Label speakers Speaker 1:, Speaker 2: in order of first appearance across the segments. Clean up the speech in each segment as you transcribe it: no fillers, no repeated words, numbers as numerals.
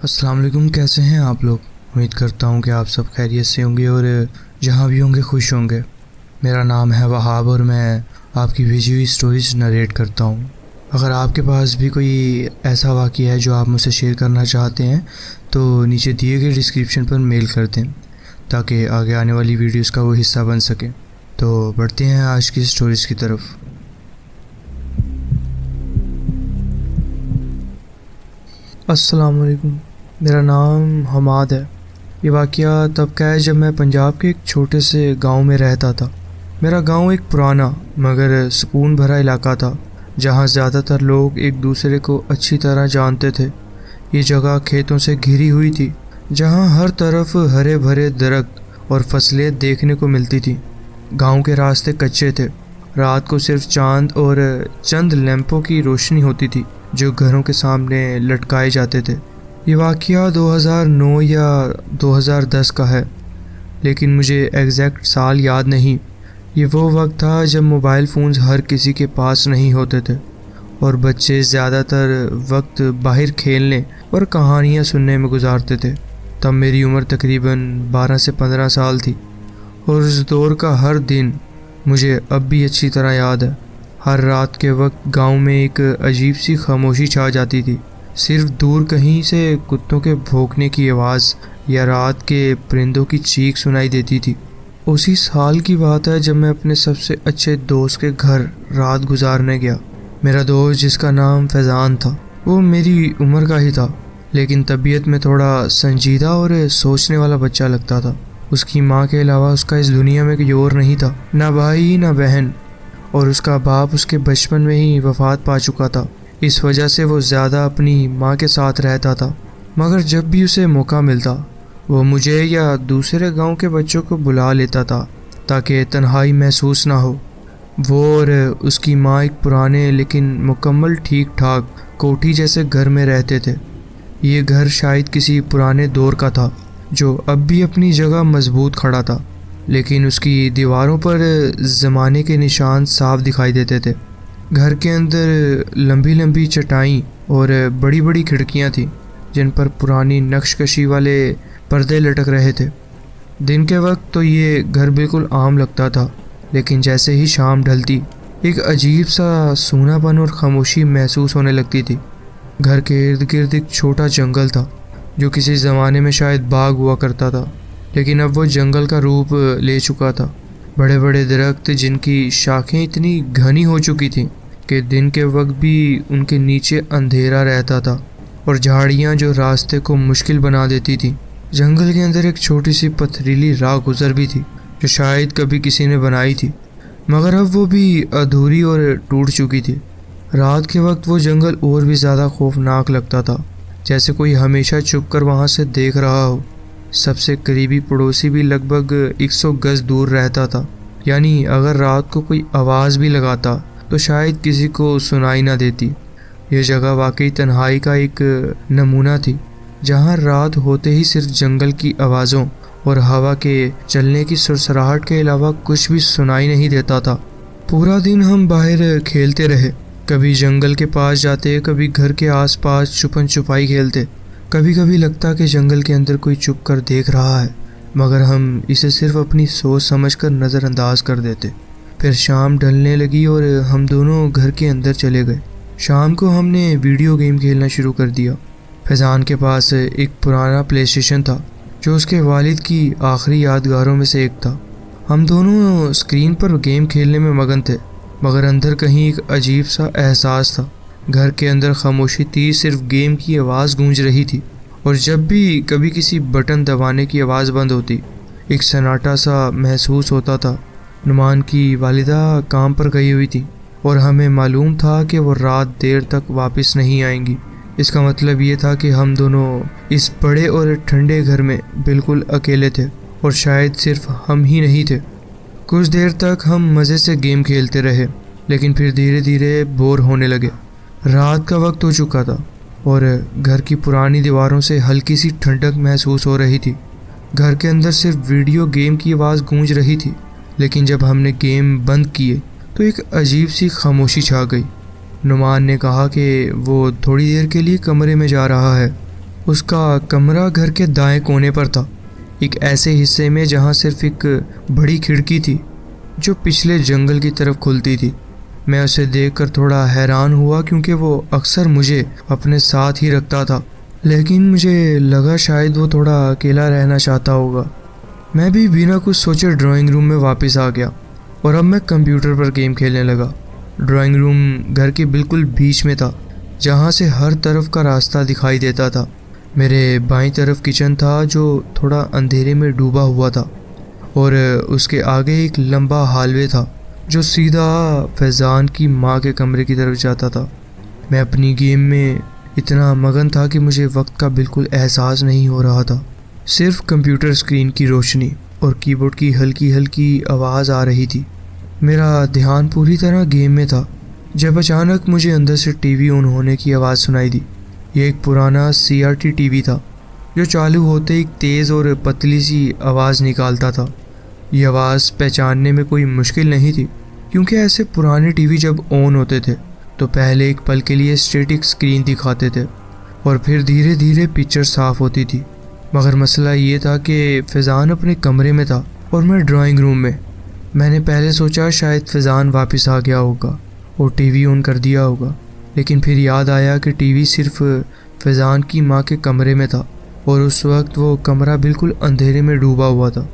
Speaker 1: السلام علیکم، کیسے ہیں آپ لوگ؟ امید کرتا ہوں کہ آپ سب خیریت سے ہوں گے اور جہاں بھی ہوں گے خوش ہوں گے۔ میرا نام ہے وہاب اور میں آپ کی بھیجی ہوئی سٹوریز نریٹ کرتا ہوں۔ اگر آپ کے پاس بھی کوئی ایسا واقعہ ہے جو آپ مجھ سے شیئر کرنا چاہتے ہیں تو نیچے دیے گئے ڈسکرپشن پر میل کر دیں تاکہ آگے آنے والی ویڈیوز کا وہ حصہ بن سکے۔ تو بڑھتے ہیں آج کی سٹوریز کی طرف۔ السلام علیکم، میرا نام حماد ہے۔ یہ واقعہ تب کا ہے جب میں پنجاب کے ایک چھوٹے سے گاؤں میں رہتا تھا۔ میرا گاؤں ایک پرانا مگر سکون بھرا علاقہ تھا جہاں زیادہ تر لوگ ایک دوسرے کو اچھی طرح جانتے تھے۔ یہ جگہ کھیتوں سے گھری ہوئی تھی جہاں ہر طرف ہرے بھرے درخت اور فصلیں دیکھنے کو ملتی تھی۔ گاؤں کے راستے کچے تھے، رات کو صرف چاند اور چند لیمپوں کی روشنی ہوتی تھی جو گھروں کے سامنے لٹکائے جاتے تھے۔ یہ واقعہ 2009 یا 2010 کا ہے، لیکن مجھے ایگزیکٹ سال یاد نہیں۔ یہ وہ وقت تھا جب موبائل فونز ہر کسی کے پاس نہیں ہوتے تھے اور بچے زیادہ تر وقت باہر کھیلنے اور کہانیاں سننے میں گزارتے تھے۔ تب میری عمر تقریباً 12 سے 15 سال تھی اور اس دور کا ہر دن مجھے اب بھی اچھی طرح یاد ہے۔ ہر رات کے وقت گاؤں میں ایک عجیب سی خاموشی چھا جاتی تھی۔ صرف دور کہیں سے کتوں کے بھونکنے کی آواز یا رات کے پرندوں کی چیخ سنائی دیتی تھی۔ اسی سال کی بات ہے جب میں اپنے سب سے اچھے دوست کے گھر رات گزارنے گیا۔ میرا دوست جس کا نام فیضان تھا، وہ میری عمر کا ہی تھا، لیکن طبیعت میں تھوڑا سنجیدہ اور سوچنے والا بچہ لگتا تھا۔ اس کی ماں کے علاوہ اس کا اس دنیا میں کوئی اور نہیں تھا، نہ بھائی نہ بہن، اور اس کا باپ اس کے بچپن میں ہی وفات پا چکا تھا۔ اس وجہ سے وہ زیادہ اپنی ماں کے ساتھ رہتا تھا، مگر جب بھی اسے موقع ملتا وہ مجھے یا دوسرے گاؤں کے بچوں کو بلا لیتا تھا تاکہ تنہائی محسوس نہ ہو۔ وہ اور اس کی ماں ایک پرانے لیکن مکمل ٹھیک ٹھاک کوٹھی جیسے گھر میں رہتے تھے۔ یہ گھر شاید کسی پرانے دور کا تھا جو اب بھی اپنی جگہ مضبوط کھڑا تھا، لیکن اس کی دیواروں پر زمانے کے نشان صاف دکھائی دیتے تھے۔ گھر کے اندر لمبی لمبی چٹائیں اور بڑی بڑی کھڑکیاں تھیں جن پر پرانی نقش کشی والے پردے لٹک رہے تھے۔ دن کے وقت تو یہ گھر بالکل عام لگتا تھا، لیکن جیسے ہی شام ڈھلتی ایک عجیب سا سونا پن اور خاموشی محسوس ہونے لگتی تھی۔ گھر کے ارد گرد ایک چھوٹا جنگل تھا جو کسی زمانے میں شاید باغ ہوا کرتا تھا، لیکن اب وہ جنگل کا روپ لے چکا تھا۔ بڑے بڑے درخت جن کی شاخیں اتنی گھنی ہو چکی تھیں کہ دن کے وقت بھی ان کے نیچے اندھیرا رہتا تھا، اور جھاڑیاں جو راستے کو مشکل بنا دیتی تھیں۔ جنگل کے اندر ایک چھوٹی سی پتھریلی راہ گزر بھی تھی جو شاید کبھی کسی نے بنائی تھی، مگر اب وہ بھی ادھوری اور ٹوٹ چکی تھی۔ رات کے وقت وہ جنگل اور بھی زیادہ خوفناک لگتا تھا، جیسے کوئی ہمیشہ چھپ کر وہاں سے دیکھ رہا ہو۔ سب سے قریبی پڑوسی بھی لگ بھگ 100 گز دور رہتا تھا، یعنی اگر رات کو کوئی آواز بھی لگاتا تو شاید کسی کو سنائی نہ دیتی۔ یہ جگہ واقعی تنہائی کا ایک نمونہ تھی، جہاں رات ہوتے ہی صرف جنگل کی آوازوں اور ہوا کے چلنے کی سرسراہٹ کے علاوہ کچھ بھی سنائی نہیں دیتا تھا۔ پورا دن ہم باہر کھیلتے رہے، کبھی جنگل کے پاس جاتے، کبھی گھر کے آس پاس چھپن چھپائی کھیلتے۔ کبھی کبھی لگتا کہ جنگل کے اندر کوئی چھپ کر دیکھ رہا ہے، مگر ہم اسے صرف اپنی سوچ سمجھ کر نظر انداز کر دیتے۔ پھر شام ڈھلنے لگی اور ہم دونوں گھر کے اندر چلے گئے۔ شام کو ہم نے ویڈیو گیم کھیلنا شروع کر دیا۔ فیضان کے پاس ایک پرانا پلے اسٹیشن تھا جو اس کے والد کی آخری یادگاروں میں سے ایک تھا۔ ہم دونوں اسکرین پر گیم کھیلنے میں مگن تھے، مگر اندر کہیں ایک عجیب سا احساس تھا۔ گھر کے اندر خاموشی تھی، صرف گیم کی آواز گونج رہی تھی، اور جب بھی کبھی کسی بٹن دبانے کی آواز بند ہوتی ایک سناٹا سا محسوس ہوتا تھا۔ نعمان کی والدہ کام پر گئی ہوئی تھی اور ہمیں معلوم تھا کہ وہ رات دیر تک واپس نہیں آئیں گی۔ اس کا مطلب یہ تھا کہ ہم دونوں اس بڑے اور ٹھنڈے گھر میں بالکل اکیلے تھے، اور شاید صرف ہم ہی نہیں تھے۔ کچھ دیر تک ہم مزے سے گیم کھیلتے رہے، لیکن پھر دھیرے دھیرے بور ہونے لگے۔ رات کا وقت ہو چکا تھا اور گھر کی پرانی دیواروں سے ہلکی سی ٹھنڈک محسوس ہو رہی تھی۔ گھر کے اندر صرف ویڈیو گیم کی آواز گونج رہی تھی، لیکن جب ہم نے گیم بند کیے تو ایک عجیب سی خاموشی چھا گئی۔ نعمان نے کہا کہ وہ تھوڑی دیر کے لیے کمرے میں جا رہا ہے۔ اس کا کمرہ گھر کے دائیں کونے پر تھا، ایک ایسے حصے میں جہاں صرف ایک بڑی کھڑکی تھی جو پچھلے جنگل کی طرف کھلتی تھی۔ میں اسے دیکھ کر تھوڑا حیران ہوا کیونکہ وہ اکثر مجھے اپنے ساتھ ہی رکھتا تھا، لیکن مجھے لگا شاید وہ تھوڑا اکیلا رہنا چاہتا ہوگا۔ میں بھی بنا کچھ سوچے ڈرائنگ روم میں واپس آ گیا اور اب میں کمپیوٹر پر گیم کھیلنے لگا۔ ڈرائنگ روم گھر کے بالکل بیچ میں تھا، جہاں سے ہر طرف کا راستہ دکھائی دیتا تھا۔ میرے بائیں طرف کچن تھا جو تھوڑا اندھیرے میں ڈوبا ہوا تھا، اور اس کے آگے ایک لمبا ہالوے تھا جو سیدھا فیضان کی ماں کے کمرے کی طرف جاتا تھا۔ میں اپنی گیم میں اتنا مگن تھا کہ مجھے وقت کا بالکل احساس نہیں ہو رہا تھا۔ صرف کمپیوٹر اسکرین کی روشنی اور کی بورڈ کی ہلکی ہلکی آواز آ رہی تھی۔ میرا دھیان پوری طرح گیم میں تھا جب اچانک مجھے اندر سے ٹی وی آن ہونے کی آواز سنائی دی۔ یہ ایک پرانا CRT ٹی وی تھا جو چالو ہوتے ایک تیز اور پتلی سی آواز نکالتا تھا۔ یہ آواز پہچاننے میں کوئی مشکل نہیں تھی کیونکہ ایسے پرانے ٹی وی جب آن ہوتے تھے تو پہلے ایک پل کے لیے اسٹیٹک اسکرین دکھاتے تھے اور پھر دھیرے دھیرے پکچر صاف ہوتی تھی۔ مگر مسئلہ یہ تھا کہ فیضان اپنے کمرے میں تھا اور میں ڈرائنگ روم میں۔ میں نے پہلے سوچا شاید فیضان واپس آ گیا ہوگا اور ٹی وی آن کر دیا ہوگا، لیکن پھر یاد آیا کہ ٹی وی صرف فیضان کی ماں کے کمرے میں تھا اور اس وقت وہ کمرہ بالکل اندھیرے میں ڈوبا ہوا تھا۔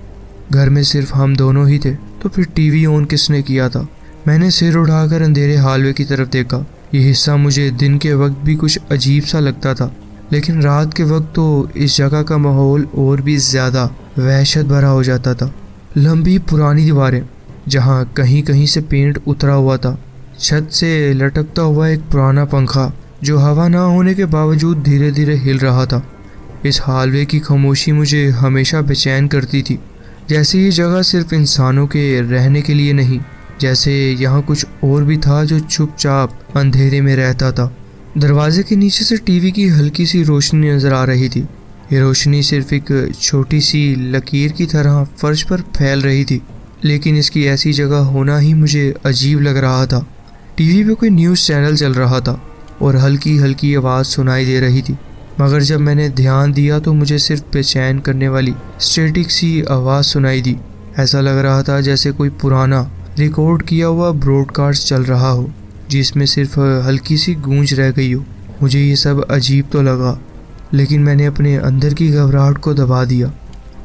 Speaker 1: گھر میں صرف ہم دونوں ہی تھے، تو پھر ٹی وی آن کس نے کیا تھا؟ میں نے سر اٹھا کر اندھیرے ہالوے کی طرف دیکھا۔ یہ حصہ مجھے دن کے وقت بھی کچھ عجیب سا لگتا تھا، لیکن رات کے وقت تو اس جگہ کا ماحول اور بھی زیادہ وحشت بھرا ہو جاتا تھا۔ لمبی پرانی دیواریں جہاں کہیں کہیں سے پینٹ اترا ہوا تھا، چھت سے لٹکتا ہوا ایک پرانا پنکھا جو ہوا نہ ہونے کے باوجود دھیرے دھیرے ہل رہا تھا۔ اس ہالوے کی خاموشی مجھے ہمیشہ بے چین کرتی تھی، جیسے یہ جگہ صرف انسانوں کے رہنے کے لیے نہیں، جیسے یہاں کچھ اور بھی تھا جو چپ چاپ اندھیرے میں رہتا تھا۔ دروازے کے نیچے سے ٹی وی کی ہلکی سی روشنی نظر آ رہی تھی۔ یہ روشنی صرف ایک چھوٹی سی لکیر کی طرح فرش پر پھیل رہی تھی، لیکن اس کی ایسی جگہ ہونا ہی مجھے عجیب لگ رہا تھا۔ ٹی وی پہ کوئی نیوز چینل چل رہا تھا اور ہلکی ہلکی آواز سنائی دے رہی تھی، مگر جب میں نے دھیان دیا تو مجھے صرف بے چین کرنے والی اسٹیٹک سی آواز سنائی دی۔ ایسا لگ رہا تھا جیسے کوئی پرانا ریکارڈ کیا ہوا براڈ کاسٹ چل رہا ہو جس میں صرف ہلکی سی گونج رہ گئی ہو۔ مجھے یہ سب عجیب تو لگا، لیکن میں نے اپنے اندر کی گھبراہٹ کو دبا دیا۔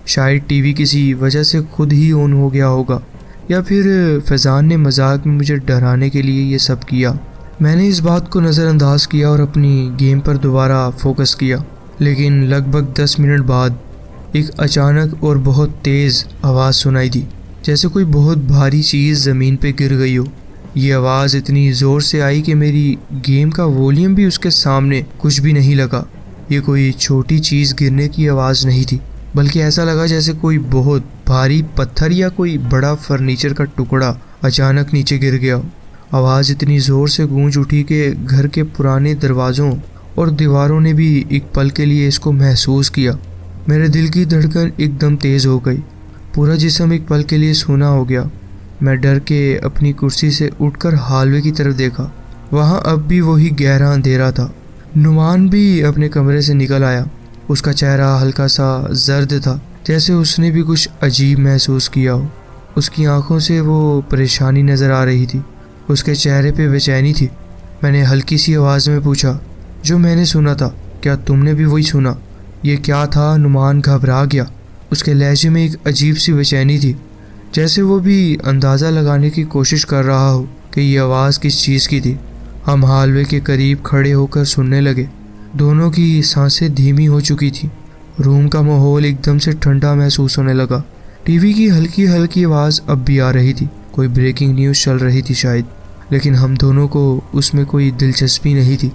Speaker 1: شاید ٹی وی کسی وجہ سے خود ہی آن ہو گیا ہوگا، یا پھر فیضان نے مذاق میں مجھے ڈرانے کے لیے یہ سب کیا۔ میں نے اس بات کو نظر انداز کیا اور اپنی گیم پر دوبارہ فوکس کیا، لیکن لگ بھگ 10 منٹ بعد ایک اچانک اور بہت تیز آواز سنائی دی، جیسے کوئی بہت بھاری چیز زمین پہ گر گئی ہو۔ یہ آواز اتنی زور سے آئی کہ میری گیم کا والیوم بھی اس کے سامنے کچھ بھی نہیں لگا۔ یہ کوئی چھوٹی چیز گرنے کی آواز نہیں تھی، بلکہ ایسا لگا جیسے کوئی بہت بھاری پتھر یا کوئی بڑا فرنیچر کا ٹکڑا اچانک نیچے گر گیا ہو۔ آواز اتنی زور سے گونج اٹھی کہ گھر کے پرانے دروازوں اور دیواروں نے بھی ایک پل کے لیے اس کو محسوس کیا۔ میرے دل کی دھڑکن ایک دم تیز ہو گئی، پورا جسم ایک پل کے لیے سونا ہو گیا۔ میں ڈر کے اپنی کرسی سے اٹھ کر ہالوے کی طرف دیکھا، وہاں اب بھی وہی گہرا اندھیرا تھا۔ نعمان بھی اپنے کمرے سے نکل آیا، اس کا چہرہ ہلکا سا زرد تھا، جیسے اس نے بھی کچھ عجیب محسوس کیا ہو۔ اس کی آنکھوں سے وہ پریشانی نظر آ رہی تھی، اس کے چہرے پہ بے چینی تھی۔ میں نے ہلکی سی آواز میں پوچھا، جو میں نے سنا تھا کیا تم نے بھی وہی سنا؟ یہ کیا تھا؟ نعمان گھبرا گیا، اس کے لہجے میں ایک عجیب سی بے چینی تھی، جیسے وہ بھی اندازہ لگانے کی کوشش کر رہا ہو کہ یہ آواز کس چیز کی تھی۔ ہم ہالوے کے قریب کھڑے ہو کر سننے لگے، دونوں کی سانسیں دھیمی ہو چکی تھیں۔ روم کا ماحول ایک دم سے ٹھنڈا محسوس ہونے لگا۔ ٹی وی کی ہلکی ہلکی آواز اب بھی آ رہی تھی، کوئی بریکنگ نیوز چل رہی تھی شاید، لیکن ہم دونوں کو اس میں کوئی دلچسپی نہیں تھی۔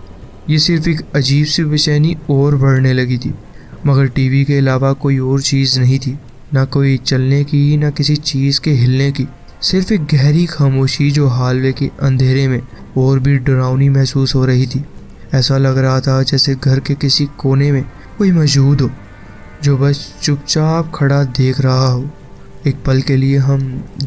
Speaker 1: یہ صرف ایک عجیب سی بے چینی اور بڑھنے لگی تھی، مگر ٹی وی کے علاوہ کوئی اور چیز نہیں تھی، نہ کوئی چلنے کی نہ کسی چیز کے ہلنے کی، صرف ایک گہری خاموشی جو ہالوے کے اندھیرے میں اور بھی ڈراؤنی محسوس ہو رہی تھی۔ ایسا لگ رہا تھا جیسے گھر کے کسی کونے میں کوئی موجود ہو جو بس چپ چاپ کھڑا دیکھ رہا ہو۔ ایک پل کے لیے ہم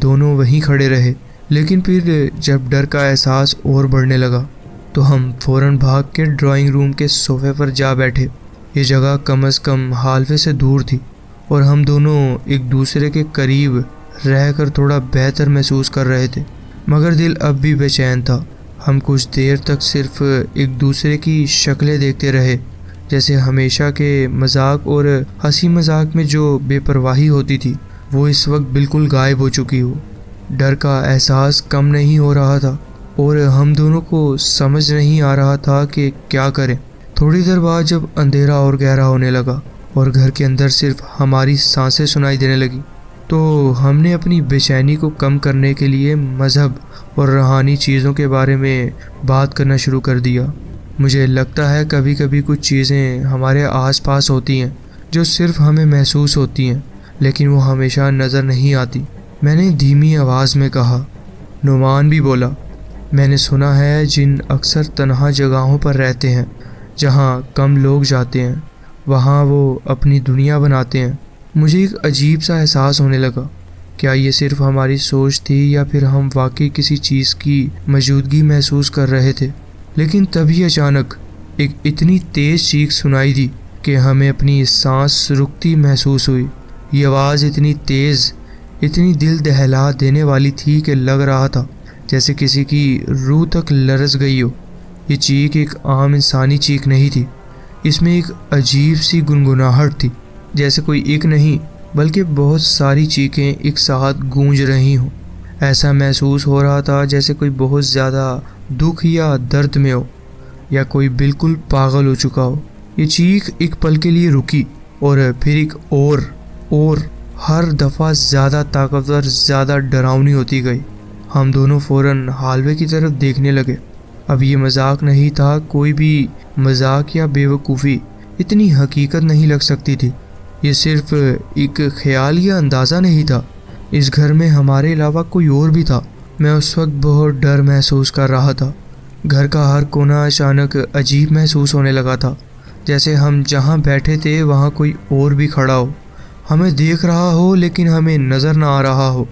Speaker 1: دونوں وہیں کھڑے رہے، لیکن پھر جب ڈر کا احساس اور بڑھنے لگا تو ہم فوراً بھاگ کے ڈرائنگ روم کے صوفے پر جا بیٹھے۔ یہ جگہ کم از کم حلوے سے دور تھی اور ہم دونوں ایک دوسرے کے قریب رہ کر تھوڑا بہتر محسوس کر رہے تھے، مگر دل اب بھی بے چین تھا۔ ہم کچھ دیر تک صرف ایک دوسرے کی شکلیں دیکھتے رہے، جیسے ہمیشہ کے مذاق اور ہنسی مذاق میں جو بے پرواہی ہوتی تھی وہ اس وقت بالکل غائب ہو چکی ہو۔ ڈر کا احساس کم نہیں ہو رہا تھا اور ہم دونوں کو سمجھ نہیں آ رہا تھا کہ کیا کریں۔ تھوڑی دیر بعد جب اندھیرا اور گہرا ہونے لگا اور گھر کے اندر صرف ہماری سانسیں سنائی دینے لگی تو ہم نے اپنی بے چینی کو کم کرنے کے لیے مذہب اور روحانی چیزوں کے بارے میں بات کرنا شروع کر دیا۔ مجھے لگتا ہے کبھی کبھی کچھ چیزیں ہمارے آس پاس ہوتی ہیں جو صرف ہمیں محسوس ہوتی ہیں لیکن وہ ہمیشہ نظر نہیں آتی۔ میں نے دھیمی آواز میں کہا۔ نعمان بھی بولا، میں نے سنا ہے جن اکثر تنہا جگہوں پر رہتے ہیں جہاں کم لوگ جاتے ہیں، وہاں وہ اپنی دنیا بناتے ہیں۔ مجھے ایک عجیب سا احساس ہونے لگا، کیا یہ صرف ہماری سوچ تھی یا پھر ہم واقعی کسی چیز کی موجودگی محسوس کر رہے تھے؟ لیکن تبھی اچانک ایک اتنی تیز چیخ سنائی دی کہ ہمیں اپنی سانس رکتی محسوس ہوئی۔ یہ آواز اتنی تیز، اتنی دل دہلا دینے والی تھی کہ لگ رہا تھا جیسے کسی کی روح تک لرز گئی ہو۔ یہ چیخ ایک عام انسانی چیخ نہیں تھی، اس میں ایک عجیب سی گنگناہٹ تھی، جیسے کوئی ایک نہیں بلکہ بہت ساری چیخیں ایک ساتھ گونج رہی ہوں۔ ایسا محسوس ہو رہا تھا جیسے کوئی بہت زیادہ دکھ یا درد میں ہو یا کوئی بالکل پاگل ہو چکا ہو۔ یہ چیخ ایک پل کے لیے رکی اور پھر ایک اور ہر دفعہ زیادہ طاقتور، زیادہ ڈراؤنی ہوتی گئی۔ ہم دونوں فوراً حلوے کی طرف دیکھنے لگے۔ اب یہ مذاق نہیں تھا، کوئی بھی مذاق یا بے وقوفی اتنی حقیقت نہیں لگ سکتی تھی۔ یہ صرف ایک خیال یا اندازہ نہیں تھا، اس گھر میں ہمارے علاوہ کوئی اور بھی تھا۔ میں اس وقت بہت ڈر محسوس کر رہا تھا۔ گھر کا ہر کونا اچانک عجیب محسوس ہونے لگا تھا، جیسے ہم جہاں بیٹھے تھے وہاں کوئی اور بھی کھڑا ہو، ہمیں دیکھ رہا ہو لیکن ہمیں نظر نہ آ رہا ہو۔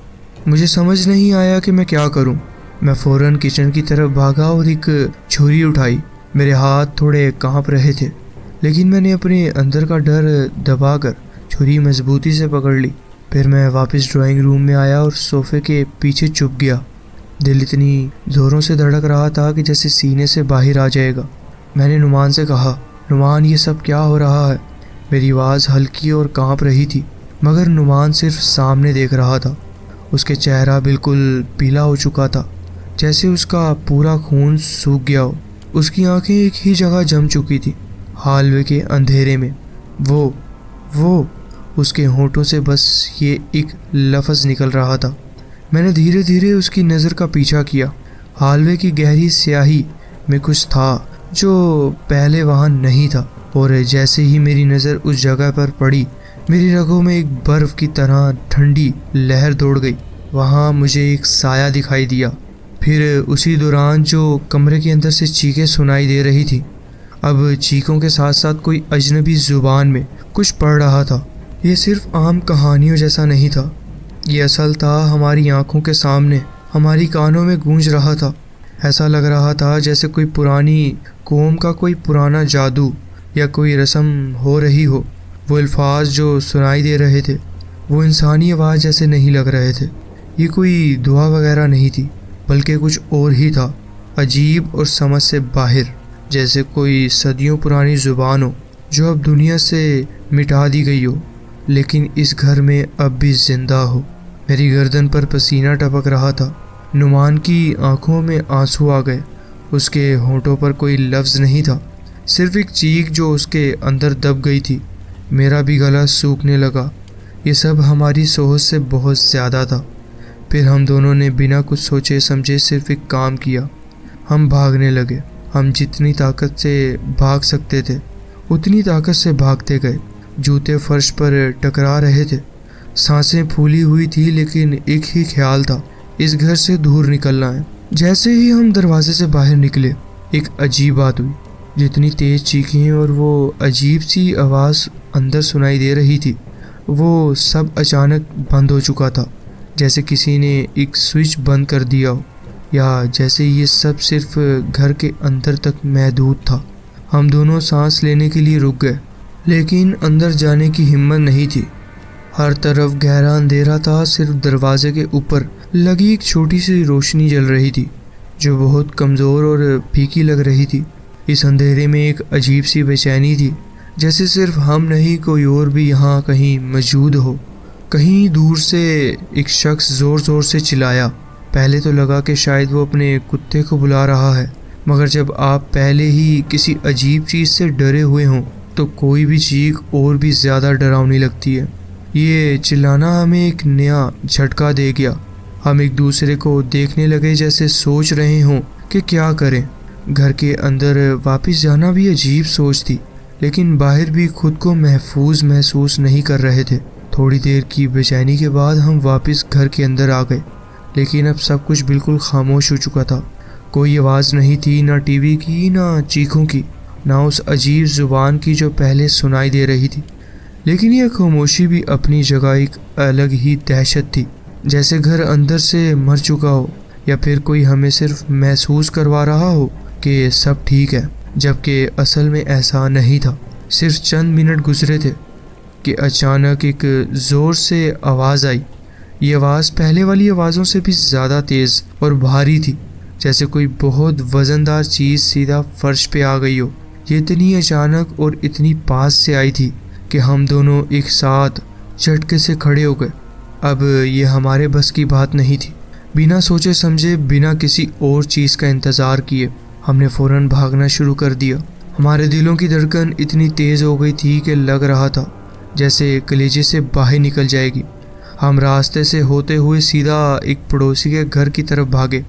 Speaker 1: مجھے سمجھ نہیں آیا کہ میں کیا کروں۔ میں فوراً کچن کی طرف بھاگا اور ایک چھری اٹھائی۔ میرے ہاتھ تھوڑے کانپ رہے تھے لیکن میں نے اپنے اندر کا ڈر دبا کر چھری مضبوطی سے پکڑ لی۔ پھر میں واپس ڈرائنگ روم میں آیا اور صوفے کے پیچھے چھپ گیا۔ دل اتنی زوروں سے دھڑک رہا تھا کہ جیسے سینے سے باہر آ جائے گا۔ میں نے نعمان سے کہا، نعمان یہ سب کیا ہو رہا ہے؟ میری آواز ہلکی اور کانپ رہی تھی مگر نعمان صرف سامنے دیکھ رہا تھا۔ اس کے چہرہ بالکل پیلا ہو چکا تھا، جیسے اس کا پورا خون سوکھ گیا ہو۔ اس کی آنکھیں ایک ہی جگہ جم چکی تھی، حلوے کے اندھیرے میں۔ وہ اس کے ہونٹوں سے بس یہ ایک لفظ نکل رہا تھا۔ میں نے دھیرے دھیرے اس کی نظر کا پیچھا کیا۔ حلوے کی گہری سیاہی میں کچھ تھا جو پہلے وہاں نہیں تھا، اور جیسے ہی میری نظر اس جگہ پر پڑی میری رگوں میں ایک برف کی طرح ٹھنڈی لہر دوڑ گئی۔ وہاں مجھے ایک سایہ دکھائی دیا، پھر اسی دوران جو کمرے کے اندر سے چیخیں سنائی دے رہی تھی، اب چیخوں کے ساتھ ساتھ کوئی اجنبی زبان میں کچھ پڑھ رہا تھا۔ یہ صرف عام کہانیوں جیسا نہیں تھا، یہ اصل تھا، ہماری آنکھوں کے سامنے، ہماری کانوں میں گونج رہا تھا۔ ایسا لگ رہا تھا جیسے کوئی پرانی قوم کا کوئی پرانا جادو یا کوئی رسم ہو رہی ہو۔ وہ الفاظ جو سنائی دے رہے تھے وہ انسانی آواز جیسے نہیں لگ رہے تھے۔ یہ کوئی دعا وغیرہ نہیں تھی بلکہ کچھ اور ہی تھا، عجیب اور سمجھ سے باہر، جیسے کوئی صدیوں پرانی زبان ہو جو اب دنیا سے مٹا دی گئی ہو لیکن اس گھر میں اب بھی زندہ ہو۔ میری گردن پر پسینہ ٹپک رہا تھا۔ نعمان کی آنکھوں میں آنسو آ گئے۔ اس کے ہونٹوں پر کوئی لفظ نہیں تھا، صرف ایک چیخ جو اس کے اندر دب گئی تھی۔ میرا بھی گلا سوکھنے لگا۔ یہ سب ہماری سوچ سے بہت زیادہ تھا۔ پھر ہم دونوں نے بنا کچھ سوچے سمجھے صرف ایک کام کیا، ہم بھاگنے لگے۔ ہم جتنی طاقت سے بھاگ سکتے تھے اتنی طاقت سے بھاگتے گئے۔ جوتے فرش پر ٹکرا رہے تھے، سانسیں پھولی ہوئی تھی لیکن ایک ہی خیال تھا، اس گھر سے دور نکلنا ہے۔ جیسے ہی ہم دروازے سے باہر نکلے ایک عجیب بات ہوئی۔ جتنی تیز چیخیں اور وہ عجیب سی آواز اندر سنائی دے رہی تھی وہ سب اچانک بند ہو چکا تھا، جیسے کسی نے ایک سوئچ بند کر دیا ہو، یا جیسے یہ سب صرف گھر کے اندر تک محدود تھا۔ ہم دونوں سانس لینے کے لیے رک گئے لیکن اندر جانے کی ہمت نہیں تھی۔ ہر طرف گہرا اندھیرا تھا، صرف دروازے کے اوپر لگی ایک چھوٹی سی روشنی جل رہی تھی جو بہت کمزور اور پھیکی لگ رہی تھی۔ اس اندھیرے میں ایک عجیب سی بے چینی تھی، جیسے صرف ہم نہیں کوئی اور بھی یہاں کہیں موجود ہو۔ کہیں دور سے ایک شخص زور زور سے چلایا۔ پہلے تو لگا کہ شاید وہ اپنے کتے کو بلا رہا ہے، مگر جب آپ پہلے ہی کسی عجیب چیز سے ڈرے ہوئے ہوں تو کوئی بھی چیخ اور بھی زیادہ ڈراؤنی لگتی ہے۔ یہ چلانا ہمیں ایک نیا جھٹکا دے گیا۔ ہم ایک دوسرے کو دیکھنے لگے جیسے سوچ رہے ہوں کہ کیا کریں۔ گھر کے اندر واپس جانا بھی عجیب سوچ تھی، لیکن باہر بھی خود کو محفوظ محسوس نہیں کر رہے تھے۔ تھوڑی دیر کی بے چینی کے بعد ہم واپس گھر کے اندر آ گئے، لیکن اب سب کچھ بالکل خاموش ہو چکا تھا۔ کوئی آواز نہیں تھی، نہ ٹی وی کی، نہ چیخوں کی، نہ اس عجیب زبان کی جو پہلے سنائی دے رہی تھی۔ لیکن یہ خاموشی بھی اپنی جگہ ایک الگ ہی دہشت تھی، جیسے گھر اندر سے مر چکا ہو، یا پھر کوئی ہمیں صرف محسوس کروا رہا ہو کہ سب ٹھیک ہے، جبکہ اصل میں ایسا نہیں تھا۔ صرف چند منٹ گزرے تھے کہ اچانک ایک زور سے آواز آئی۔ یہ آواز پہلے والی آوازوں سے بھی زیادہ تیز اور بھاری تھی، جیسے کوئی بہت وزندار چیز سیدھا فرش پہ آ گئی ہو۔ یہ اتنی اچانک اور اتنی پاس سے آئی تھی کہ ہم دونوں ایک ساتھ جھٹکے سے کھڑے ہو گئے۔ اب یہ ہمارے بس کی بات نہیں تھی۔ بنا سوچے سمجھے، بنا کسی اور چیز کا انتظار کیے، ہم نے فوراً بھاگنا شروع کر دیا۔ ہمارے دلوں کی دھڑکن اتنی تیز ہو گئی تھی کہ لگ رہا تھا جیسے کلیجے سے باہر نکل جائے گی۔ ہم راستے سے ہوتے ہوئے سیدھا ایک پڑوسی کے گھر کی طرف بھاگے۔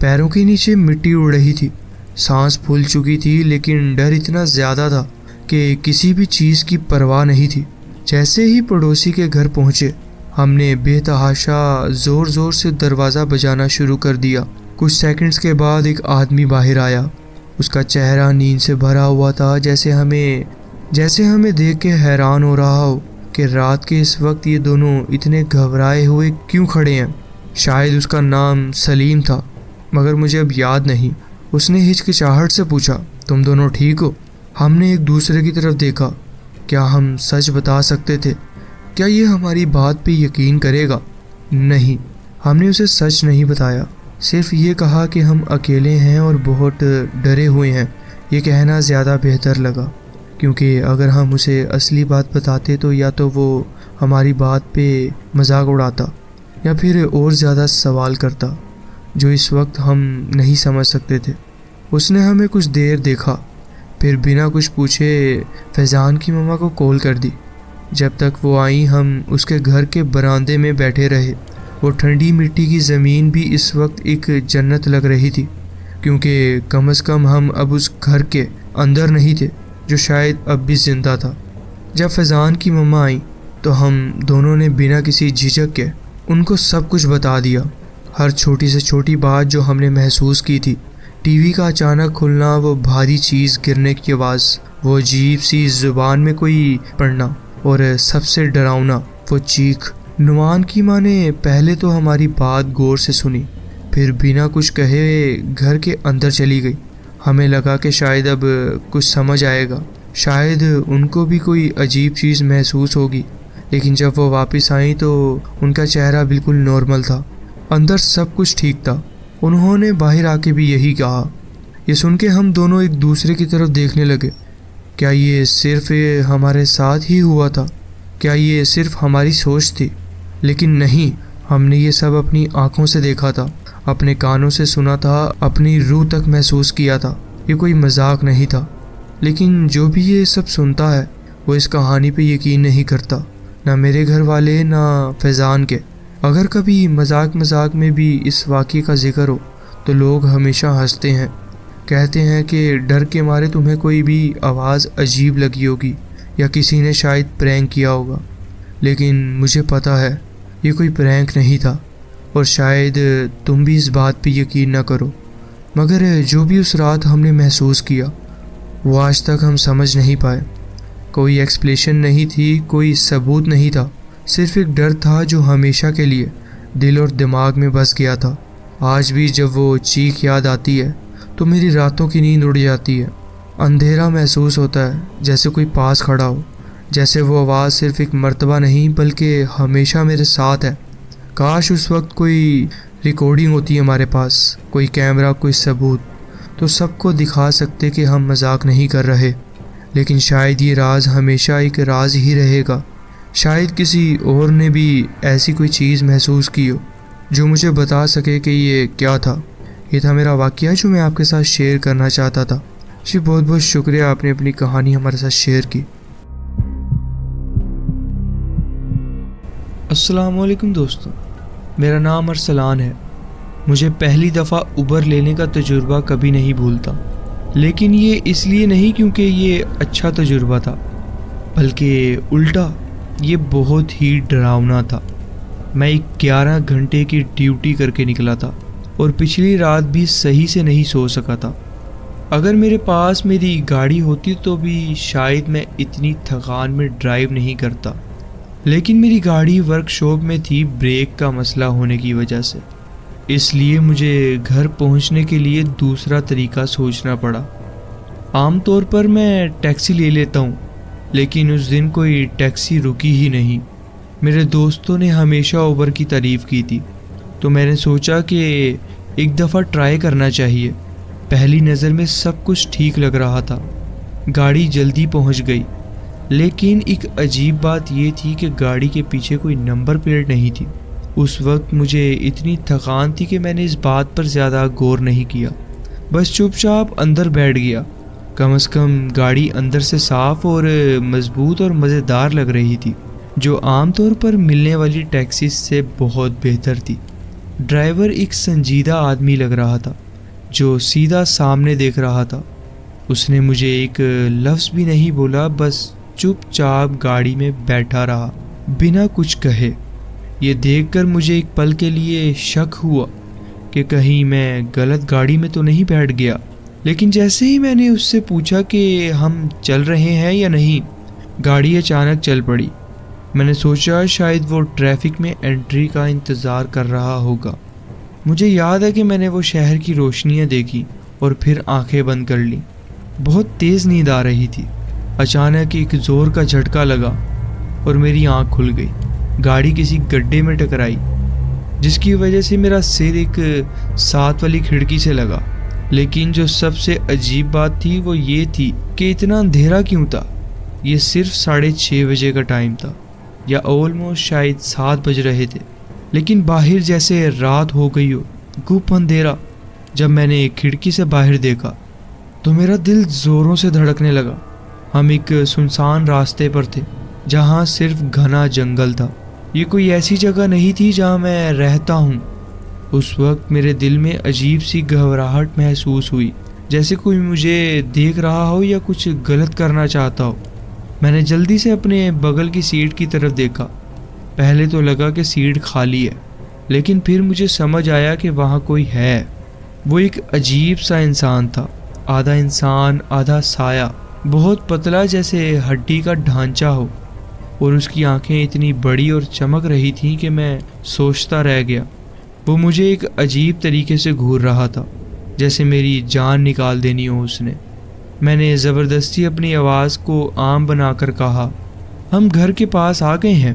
Speaker 1: پیروں کے نیچے مٹی اڑ رہی تھی، سانس پھول چکی تھی، لیکن ڈر اتنا زیادہ تھا کہ کسی بھی چیز کی پرواہ نہیں تھی۔ جیسے ہی پڑوسی کے گھر پہنچے، ہم نے بے تحاشا زور زور سے دروازہ بجانا شروع کر دیا۔ کچھ سیکنڈز کے بعد ایک آدمی باہر آیا۔ اس کا چہرہ نیند سے بھرا ہوا تھا، جیسے ہمیں دیکھ کے حیران ہو رہا ہو کہ رات کے اس وقت یہ دونوں اتنے گھبرائے ہوئے کیوں کھڑے ہیں۔ شاید اس کا نام سلیم تھا، مگر مجھے اب یاد نہیں۔ اس نے ہچکچاہٹ سے پوچھا، تم دونوں ٹھیک ہو؟ ہم نے ایک دوسرے کی طرف دیکھا۔ کیا ہم سچ بتا سکتے تھے؟ کیا یہ ہماری بات پہ یقین کرے گا؟ نہیں، ہم نے اسے سچ نہیں بتایا، صرف یہ کہا کہ ہم اکیلے ہیں اور بہت ڈرے ہوئے ہیں۔ یہ کہنا زیادہ بہتر لگا، کیونکہ اگر ہم اسے اصلی بات بتاتے تو یا تو وہ ہماری بات پہ مذاق اڑاتا یا پھر اور زیادہ سوال کرتا جو اس وقت ہم نہیں سمجھ سکتے تھے۔ اس نے ہمیں کچھ دیر دیکھا، پھر بنا کچھ پوچھے فیضان کی ماما کو کال کر دی۔ جب تک وہ آئیں ہم اس کے گھر کے براندے میں بیٹھے رہے۔ وہ ٹھنڈی مٹی کی زمین بھی اس وقت ایک جنت لگ رہی تھی، کیونکہ کم از کم ہم اب اس گھر کے اندر نہیں تھے جو شاید اب بھی زندہ تھا۔ جب فیضان کی ماما آئیں تو ہم دونوں نے بنا کسی جھجک کے ان کو سب کچھ بتا دیا، ہر چھوٹی سے چھوٹی بات جو ہم نے محسوس کی تھی۔ ٹی وی کا اچانک کھلنا، وہ بھاری چیز گرنے کی آواز، وہ عجیب سی زبان میں کوئی پڑھنا، اور سب سے ڈراؤنا وہ چیخ۔ نعمان کی ماں نے پہلے تو ہماری بات غور سے سنی، پھر بنا کچھ کہے گھر کے اندر چلی گئی۔ ہمیں لگا کہ شاید اب کچھ سمجھ آئے گا، شاید ان کو بھی کوئی عجیب چیز محسوس ہوگی، لیکن جب وہ واپس آئیں تو ان کا چہرہ بالکل نارمل تھا، اندر سب کچھ ٹھیک تھا۔ انہوں نے باہر آ کے بھی یہی کہا۔ یہ سن کے ہم دونوں ایک دوسرے کی طرف دیکھنے لگے۔ کیا یہ صرف ہمارے ساتھ ہی ہوا تھا؟ کیا یہ صرف ہماری سوچ تھی؟ لیکن نہیں، ہم نے یہ سب اپنی آنکھوں سے دیکھا تھا، اپنے کانوں سے سنا تھا، اپنی روح تک محسوس کیا تھا۔ یہ کوئی مذاق نہیں تھا۔ لیکن جو بھی یہ سب سنتا ہے وہ اس کہانی پہ یقین نہیں کرتا، نہ میرے گھر والے، نہ فیضان کے۔ اگر کبھی مذاق میں بھی اس واقعے کا ذکر ہو تو لوگ ہمیشہ ہنستے ہیں، کہتے ہیں کہ ڈر کے مارے تمہیں کوئی بھی آواز عجیب لگی ہوگی یا کسی نے شاید پرینک کیا ہوگا۔ لیکن مجھے پتہ ہے یہ کوئی پرینک نہیں تھا، اور شاید تم بھی اس بات پہ یقین نہ کرو، مگر جو بھی اس رات ہم نے محسوس کیا وہ آج تک ہم سمجھ نہیں پائے۔ کوئی ایکسپلیشن نہیں تھی، کوئی ثبوت نہیں تھا، صرف ایک ڈر تھا جو ہمیشہ کے لیے دل اور دماغ میں بس گیا تھا۔ آج بھی جب وہ چیخ یاد آتی ہے تو میری راتوں کی نیند اڑ جاتی ہے۔ اندھیرا محسوس ہوتا ہے، جیسے کوئی پاس کھڑا ہو، جیسے وہ آواز صرف ایک مرتبہ نہیں بلکہ ہمیشہ میرے ساتھ ہے۔ کاش اس وقت کوئی ریکارڈنگ ہوتی ہمارے پاس، کوئی کیمرہ، کوئی ثبوت، تو سب کو دکھا سکتے کہ ہم مذاق نہیں کر رہے۔ لیکن شاید یہ راز ہمیشہ ایک راز ہی رہے گا۔ شاید کسی اور نے بھی ایسی کوئی چیز محسوس کی ہو جو مجھے بتا سکے کہ یہ کیا تھا۔ یہ تھا میرا واقعہ جو میں آپ کے ساتھ شیئر کرنا چاہتا تھا۔ جی بہت بہت شکریہ، آپ نے اپنی کہانی ہمارے ساتھ شیئر کی۔ السلام علیکم دوستو، میرا نام ارسلان ہے۔ مجھے پہلی دفعہ اوبر لینے کا تجربہ کبھی نہیں بھولتا، لیکن یہ اس لیے نہیں کیونکہ یہ اچھا تجربہ تھا، بلکہ الٹا یہ بہت ہی ڈراؤنا تھا۔ میں 11 گھنٹے کی ڈیوٹی کر کے نکلا تھا اور پچھلی رات بھی صحیح سے نہیں سو سکا تھا۔ اگر میرے پاس میری گاڑی ہوتی تو بھی شاید میں اتنی تھکان میں ڈرائیو نہیں کرتا، لیکن میری گاڑی ورک شاپ میں تھی بریک کا مسئلہ ہونے کی وجہ سے، اس لیے مجھے گھر پہنچنے کے لیے دوسرا طریقہ سوچنا پڑا۔ عام طور پر میں ٹیکسی لے لیتا ہوں، لیکن اس دن کوئی ٹیکسی رکی ہی نہیں۔ میرے دوستوں نے ہمیشہ اوبر کی تعریف کی تھی، تو میں نے سوچا کہ ایک دفعہ ٹرائی کرنا چاہیے۔ پہلی نظر میں سب کچھ ٹھیک لگ رہا تھا، گاڑی جلدی پہنچ گئی، لیکن ایک عجیب بات یہ تھی کہ گاڑی کے پیچھے کوئی نمبر پلیٹ نہیں تھی۔ اس وقت مجھے اتنی تھکان تھی کہ میں نے اس بات پر زیادہ غور نہیں کیا، بس چپ چاپ اندر بیٹھ گیا۔ کم از کم گاڑی اندر سے صاف اور مضبوط اور مزیدار لگ رہی تھی، جو عام طور پر ملنے والی ٹیکسی سے بہت بہتر تھی۔ ڈرائیور ایک سنجیدہ آدمی لگ رہا تھا جو سیدھا سامنے دیکھ رہا تھا۔ اس نے مجھے ایک لفظ بھی نہیں بولا، بس چپ چاپ گاڑی میں بیٹھا رہا بنا کچھ کہے۔ یہ دیکھ کر مجھے ایک پل کے لیے شک ہوا کہ کہیں میں غلط گاڑی میں تو نہیں بیٹھ گیا، لیکن جیسے ہی میں نے اس سے پوچھا کہ ہم چل رہے ہیں یا نہیں، گاڑی اچانک چل پڑی۔ میں نے سوچا شاید وہ ٹریفک میں انٹری کا انتظار کر رہا ہوگا۔ مجھے یاد ہے کہ میں نے وہ شہر کی روشنیاں دیکھی اور پھر آنکھیں بند کر لیں۔ بہت تیز نیند آ رہی تھی۔ اچانک ایک زور کا جھٹکا لگا اور میری آنکھ کھل گئی۔ گاڑی کسی گڈھے میں ٹکرائی، جس کی وجہ سے میرا سر ایک ساتھ والی کھڑکی سے لگا۔ لیکن جو سب سے عجیب بات تھی وہ یہ تھی کہ اتنا اندھیرا کیوں تھا۔ یہ صرف 6:30 بجے کا ٹائم تھا، یا آلموسٹ شاید 7 بج رہے تھے، لیکن باہر جیسے رات ہو گئی ہو، گپ اندھیرا۔ جب میں نے ایک کھڑکی سے باہر دیکھا تو میرا دل زوروں سے دھڑکنے لگا۔ ہم ایک سنسان راستے پر تھے جہاں صرف گھنا جنگل تھا۔ یہ کوئی ایسی جگہ نہیں تھی جہاں میں رہتا ہوں۔ اس وقت میرے دل میں عجیب سی گھبراہٹ محسوس ہوئی، جیسے کوئی مجھے دیکھ رہا ہو یا کچھ غلط کرنا چاہتا ہو۔ میں نے جلدی سے اپنے بغل کی سیٹ کی طرف دیکھا۔ پہلے تو لگا کہ سیٹ خالی ہے، لیکن پھر مجھے سمجھ آیا کہ وہاں کوئی ہے۔ وہ ایک عجیب سا انسان تھا، آدھا انسان آدھا سایہ، بہت پتلا جیسے ہڈی کا ڈھانچہ ہو، اور اس کی آنکھیں اتنی بڑی اور چمک رہی تھیں کہ میں سوچتا رہ گیا۔ وہ مجھے ایک عجیب طریقے سے گھور رہا تھا، جیسے میری جان نکال دینی ہو اس نے۔ میں نے زبردستی اپنی آواز کو عام بنا کر کہا، ہم گھر کے پاس آ گئے ہیں،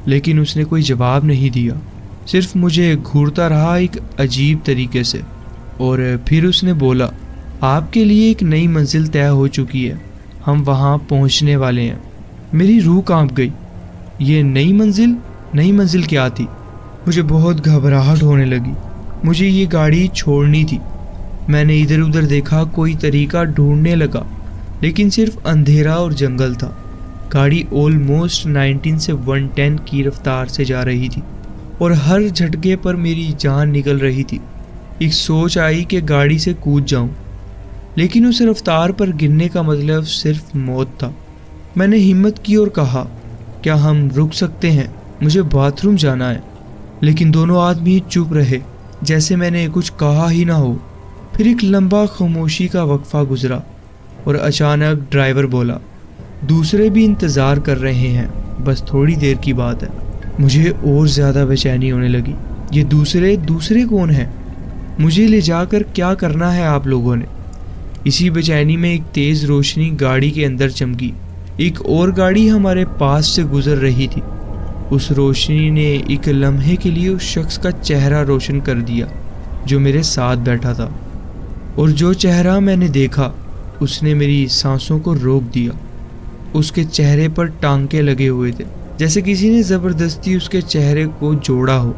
Speaker 1: لیکن اس نے کوئی جواب نہیں دیا، صرف مجھے گھورتا رہا ایک عجیب طریقے سے۔ اور پھر اس نے بولا، آپ کے لیے ایک نئی منزل طے ہو چکی ہے، ہم وہاں پہنچنے والے ہیں۔ میری روح کانپ گئی۔ یہ نئی منزل کیا تھی؟ مجھے بہت گھبراہٹ ہونے لگی۔ مجھے یہ گاڑی چھوڑنی تھی۔ میں نے ادھر ادھر دیکھا، کوئی طریقہ ڈھونڈنے لگا، لیکن صرف اندھیرا اور جنگل تھا۔ گاڑی آلموسٹ 19 سے 110 کی رفتار سے جا رہی تھی، اور ہر جھٹکے پر میری جان نکل رہی تھی۔ ایک سوچ آئی کہ گاڑی سے کود جاؤں، لیکن اس رفتار پر گرنے کا مطلب صرف موت تھا۔ میں نے ہمت کی اور کہا، کیا ہم رک سکتے ہیں؟ مجھے باتھ روم جانا ہے۔ لیکن دونوں آدمی چپ رہے، جیسے میں نے کچھ کہا ہی نہ ہو۔ پھر ایک لمبا خاموشی کا وقفہ گزرا، اور اچانک ڈرائیور بولا، دوسرے بھی انتظار کر رہے ہیں، بس تھوڑی دیر کی بات ہے۔ مجھے اور زیادہ بے چینی ہونے لگی۔ یہ دوسرے کون ہیں؟ مجھے لے جا کر کیا کرنا ہے آپ لوگوں نے؟ اسی بے چینی میں ایک تیز روشنی گاڑی کے اندر چمکی۔ ایک اور گاڑی ہمارے پاس سے گزر رہی تھی۔ اس روشنی نے ایک لمحے کے لیے اس شخص کا چہرہ روشن کر دیا جو میرے ساتھ بیٹھا تھا، اور جو چہرہ میں نے دیکھا اس نے میری سانسوں کو روک دیا۔ اس کے چہرے پر ٹانکے لگے ہوئے تھے، جیسے کسی نے زبردستی اس کے چہرے کو جوڑا ہو۔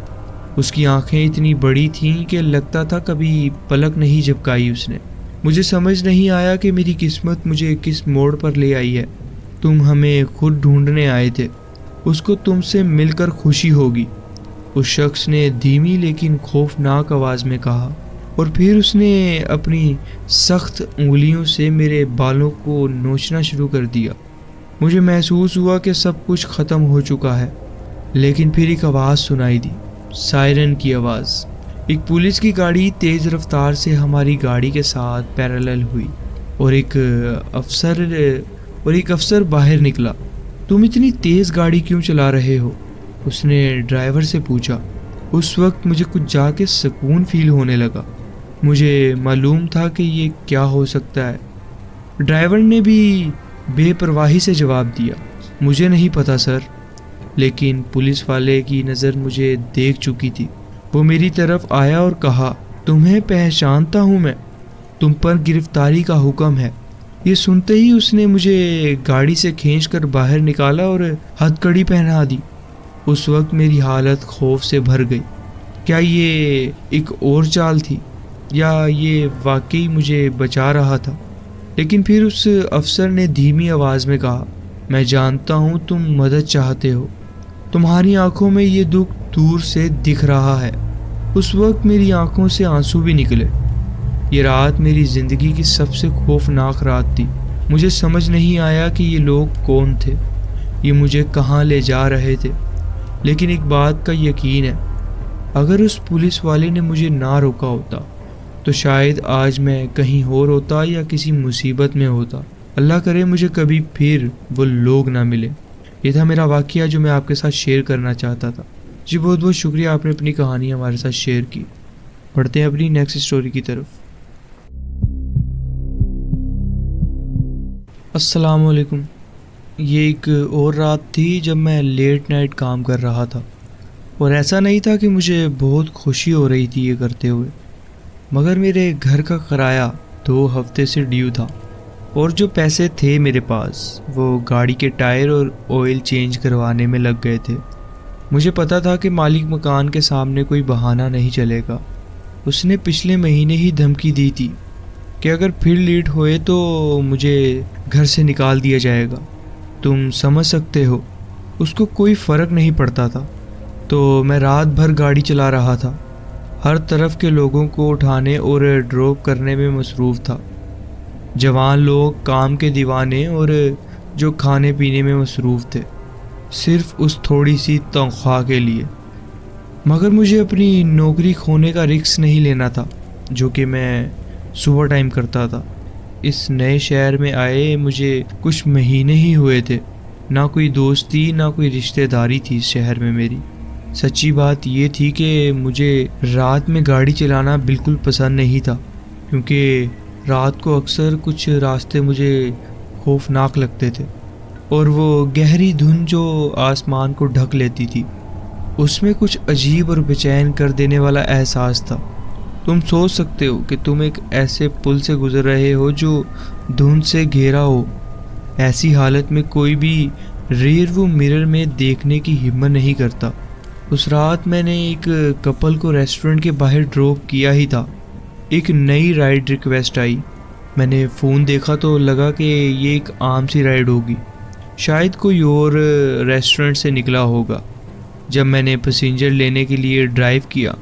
Speaker 1: اس کی آنکھیں اتنی بڑی تھیں کہ لگتا تھا کبھی پلک نہیں جھپکائی اس نے۔ مجھے سمجھ نہیں آیا کہ میری قسمت مجھے کس موڑ پر لے آئی ہے۔ تم ہمیں خود ڈھونڈنے آئے تھے، اس کو تم سے مل کر خوشی ہوگی، اس شخص نے دھیمی لیکن خوفناک آواز میں کہا، اور پھر اس نے اپنی سخت انگلیوں سے میرے بالوں کو نوچنا شروع کر دیا۔ مجھے محسوس ہوا کہ سب کچھ ختم ہو چکا ہے، لیکن پھر ایک آواز سنائی دی، سائرن کی آواز۔ ایک پولیس کی گاڑی تیز رفتار سے ہماری گاڑی کے ساتھ پیرالل ہوئی، اور ایک افسر باہر نکلا۔ تم اتنی تیز گاڑی کیوں چلا رہے ہو؟ اس نے ڈرائیور سے پوچھا۔ اس وقت مجھے کچھ جا کے سکون فیل ہونے لگا۔ مجھے معلوم تھا کہ یہ کیا ہو سکتا ہے۔ ڈرائیور نے بھی بے پرواہی سے جواب دیا، مجھے نہیں پتا سر، لیکن پولیس والے کی نظر مجھے دیکھ چکی تھی۔ وہ میری طرف آیا اور کہا، تمہیں پہچانتا ہوں میں، تم پر گرفتاری کا حکم ہے۔ یہ سنتے ہی اس نے مجھے گاڑی سے کھینچ کر باہر نکالا اور ہتھ کڑی پہنا دی۔ اس وقت میری حالت خوف سے بھر گئی۔ کیا یہ ایک اور چال تھی یا یہ واقعی مجھے بچا رہا تھا؟ لیکن پھر اس افسر نے دھیمی آواز میں کہا، میں جانتا ہوں تم مدد چاہتے ہو، تمہاری آنکھوں میں یہ دکھ دور سے دکھ رہا ہے۔ اس وقت میری آنکھوں سے آنسو بھی نکلے۔ یہ رات میری زندگی کی سب سے خوفناک رات تھی۔ مجھے سمجھ نہیں آیا کہ یہ لوگ کون تھے، یہ مجھے کہاں لے جا رہے تھے، لیکن ایک بات کا یقین ہے، اگر اس پولیس والے نے مجھے نہ روکا ہوتا تو شاید آج میں کہیں اور ہوتا یا کسی مصیبت میں ہوتا۔ اللہ کرے مجھے کبھی پھر وہ لوگ نہ ملے۔ یہ تھا میرا واقعہ جو میں آپ کے ساتھ شیئر کرنا چاہتا تھا۔ جی بہت بہت شکریہ، آپ نے اپنی کہانی ہمارے ساتھ شیئر کی۔ پڑھتے ہیں اپنی نیکسٹ اسٹوری کی طرف۔ السلام علیکم۔ یہ ایک اور رات تھی جب میں لیٹ نائٹ کام کر رہا تھا، اور ایسا نہیں تھا کہ مجھے بہت خوشی ہو رہی تھی یہ کرتے ہوئے، مگر میرے گھر کا کرایہ 2 ہفتے سے ڈیو تھا، اور جو پیسے تھے میرے پاس وہ گاڑی کے ٹائر اور آئل چینج کروانے میں لگ گئے تھے۔ مجھے پتا تھا کہ مالک مکان کے سامنے کوئی بہانہ نہیں چلے گا۔ اس نے پچھلے مہینے ہی دھمکی دی تھی کہ اگر پھر لیٹ ہوئے تو مجھے گھر سے نکال دیا جائے گا۔ تم سمجھ سکتے ہو، اس کو کوئی فرق نہیں پڑتا تھا، تو میں رات بھر گاڑی چلا رہا تھا، ہر طرف کے لوگوں کو اٹھانے اور ڈراپ کرنے میں مصروف تھا۔ جوان لوگ کام کے دیوانے اور جو کھانے پینے میں مصروف تھے، صرف اس تھوڑی سی تنخواہ کے لیے۔ مگر مجھے اپنی نوکری کھونے کا رسک نہیں لینا تھا جو کہ میں صبح ٹائم کرتا تھا۔ اس نئے شہر میں آئے مجھے کچھ مہینے ہی ہوئے تھے، نہ کوئی دوستی نہ کوئی رشتہ داری تھی اس شہر میں میری۔ سچی بات یہ تھی کہ مجھے رات میں گاڑی چلانا بالکل پسند نہیں تھا، کیونکہ رات کو اکثر کچھ راستے مجھے خوفناک لگتے تھے، اور وہ گہری دھند جو آسمان کو ڈھک لیتی تھی، اس میں کچھ عجیب اور بے چین کر دینے والا احساس تھا۔ تم سوچ سکتے ہو کہ تم ایک ایسے پل سے گزر رہے ہو جو دھند سے گھیرا ہو۔ ایسی حالت میں کوئی بھی ریئر ویو مرر میں دیکھنے کی ہمت نہیں کرتا۔ اس رات میں نے ایک کپل کو ریسٹورنٹ کے باہر ڈراپ کیا ہی تھا۔ ایک نئی رائڈ ریکویسٹ آئی۔ میں نے فون دیکھا تو لگا کہ یہ ایک عام سی رائڈ ہوگی، شاید کوئی اور ریسٹورنٹ سے نکلا ہوگا۔ جب میں نے پیسنجر لینے کے لیے ڈرائیو کیا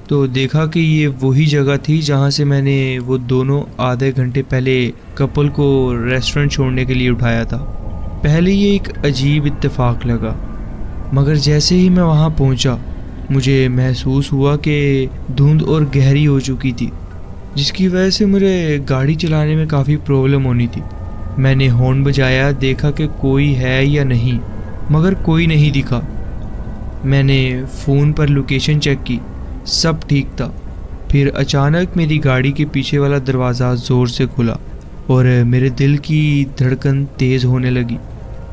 Speaker 1: تو دیکھا کہ یہ وہی جگہ تھی جہاں سے میں نے وہ دونوں آدھے گھنٹے پہلے کپل کو ریسٹورنٹ چھوڑنے کے لیے اٹھایا تھا۔ پہلے یہ ایک عجیب اتفاق لگا، مگر جیسے ہی میں وہاں پہنچا مجھے محسوس ہوا کہ دھند اور گہری ہو چکی تھی، جس کی وجہ سے مجھے گاڑی چلانے میں کافی پرابلم ہونی تھی۔ میں نے ہارن بجایا، دیکھا کہ کوئی ہے یا نہیں، مگر کوئی نہیں دکھا۔ میں نے فون پر لوکیشن چیک کی، سب ٹھیک تھا۔ پھر اچانک میری گاڑی کے پیچھے والا دروازہ زور سے کھلا اور میرے دل کی دھڑکن تیز ہونے لگی۔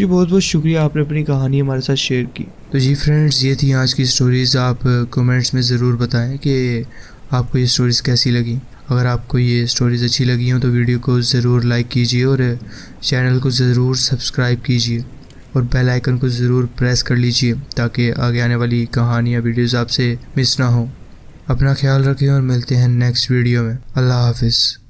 Speaker 1: جی بہت بہت شکریہ، آپ نے اپنی کہانی ہمارے ساتھ شیئر کی۔ تو جی فرینڈز، یہ تھی آج کی سٹوریز۔ آپ کومنٹس میں ضرور بتائیں کہ آپ کو یہ سٹوریز کیسی لگیں۔ اگر آپ کو یہ سٹوریز اچھی لگی ہوں تو ویڈیو کو ضرور لائک کیجیے اور چینل کو ضرور سبسکرائب کیجیے اور بیل آئیکن کو ضرور پریس کر لیجیے تاکہ آگے آنے والی کہانیاں ویڈیوز آپ سے مس نہ ہوں۔ اپنا خیال رکھیں اور ملتے ہیں نیکسٹ ویڈیو میں۔ اللہ حافظ۔